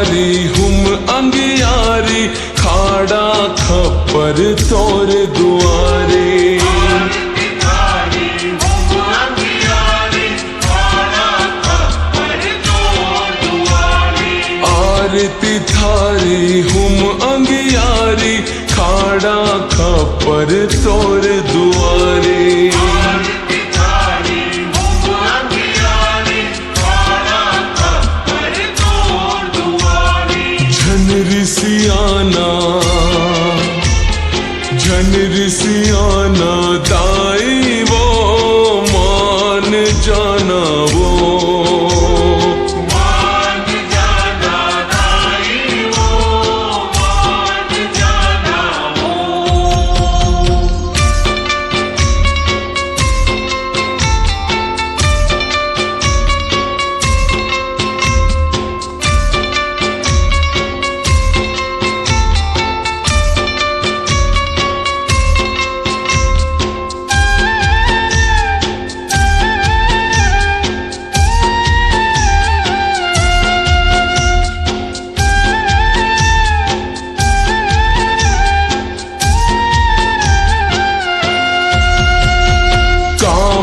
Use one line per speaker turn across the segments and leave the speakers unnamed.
थारी हुम अंगियारी खाड़ा खप्पर तोर दुआरे। आरती थारी हुम अंगियारी खाड़ा खप्पर तोर दुआरे। झन रिसियाना दाई वो मान जाना वो।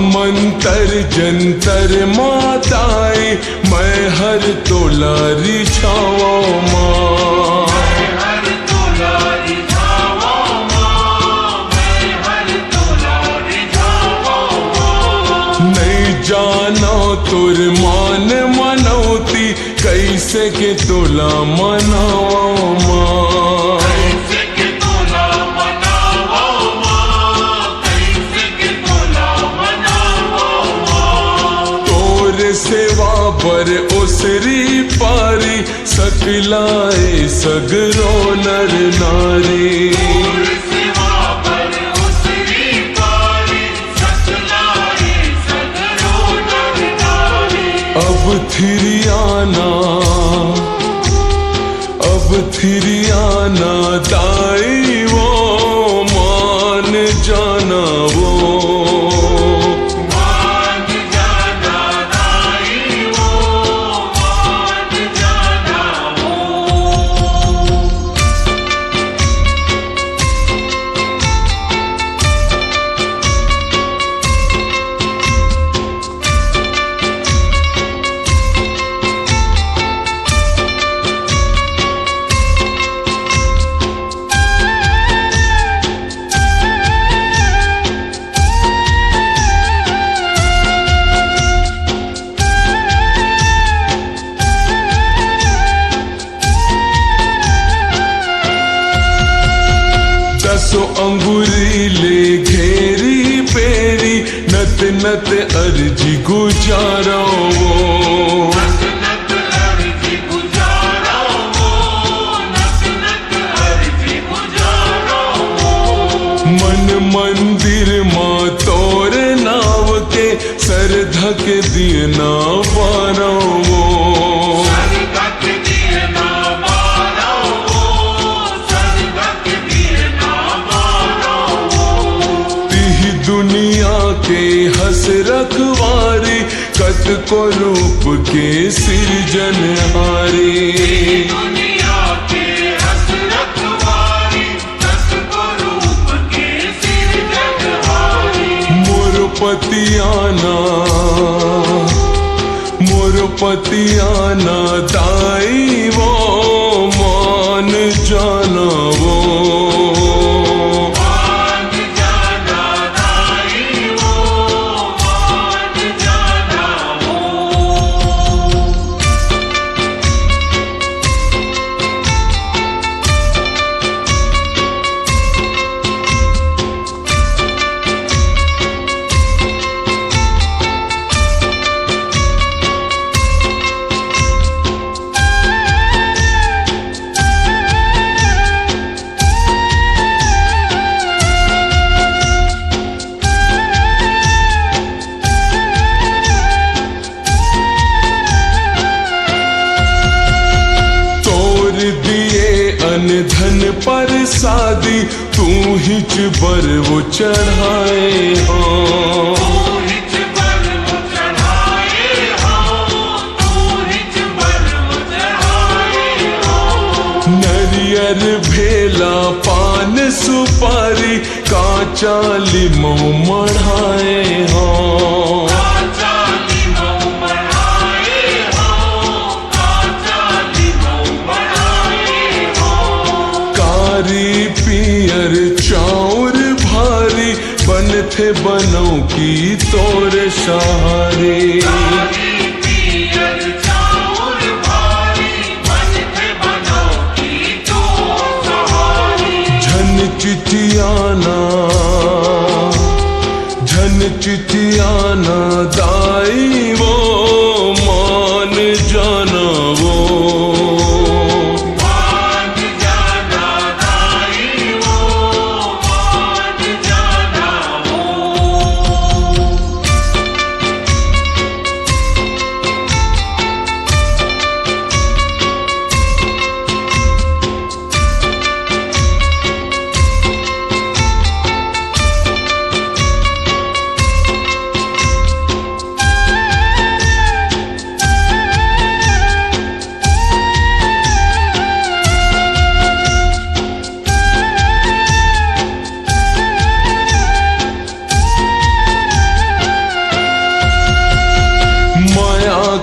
मंतर जंतर माताई मैं हर तोला रिछावा माँ। नहीं जाना तुर मान मनौती कैसे के तोला मनावा माँ। सेवा पर उसरी पारी सकलाए सगरो नर नारी। अब थिरियाना दाई वो मान जाना वो। दसो अंगुरी ले घेरी पेरी नत नत अर्जी गुजारो वो। मन मंदिर माँ तोर नाव के सर धक दिए ना बारो वो। दुनिया के हस रखवारी कत को रूप के सिरजनहारी। दुनिया के हस रखवारी कत को रूप के सिरजनहारी। मोर पतियाना दाई वो मान जाना वो। धन पर शादी तू हिच बर वो चढ़ाए हो। पियर भेला पान सुपारी काचा लिमऊ मढ़ाए हों। कारी पियर चाउर भारी बन थे बनौ की तोर सहारे। झन चिटियाना दाई वो मान जाना वो।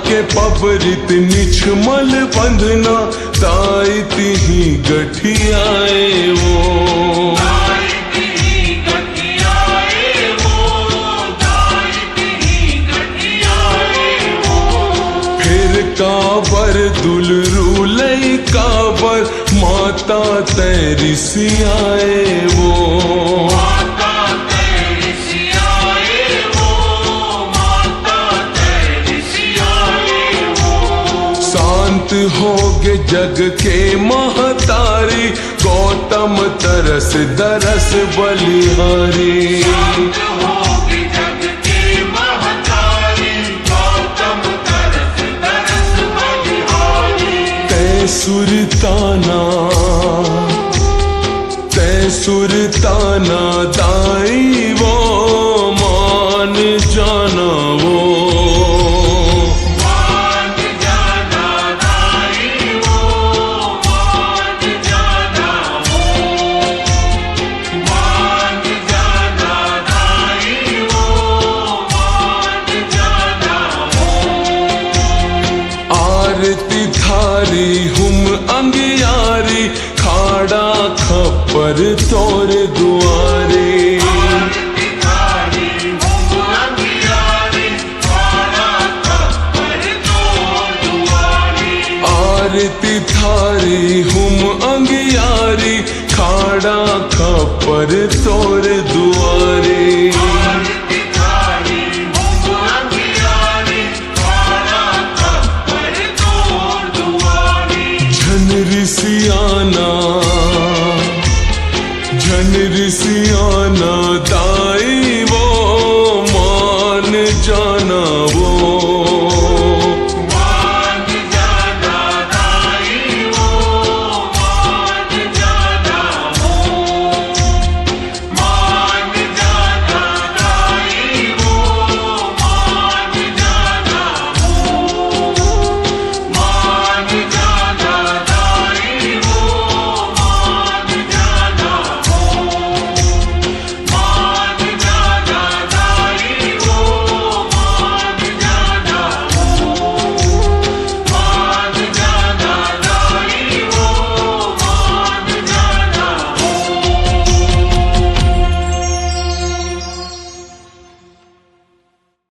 के पबरित निछमल बंधना दायित ही गठियाए वो। फिर काबर दुलरू लई काबर माता तेरी सियाए वो। होगे जग के महतारी गौतम तरस दरस बलिहारी। तै सुरताना दाई वो मान जाना वो। आरती थारी हुम अंगियारी खाड़ा खप्पर तोर दुआरे। आरती थारी हुम अंगियारी खाड़ा खप्पर तोर दुआरे। झन ऋषियाना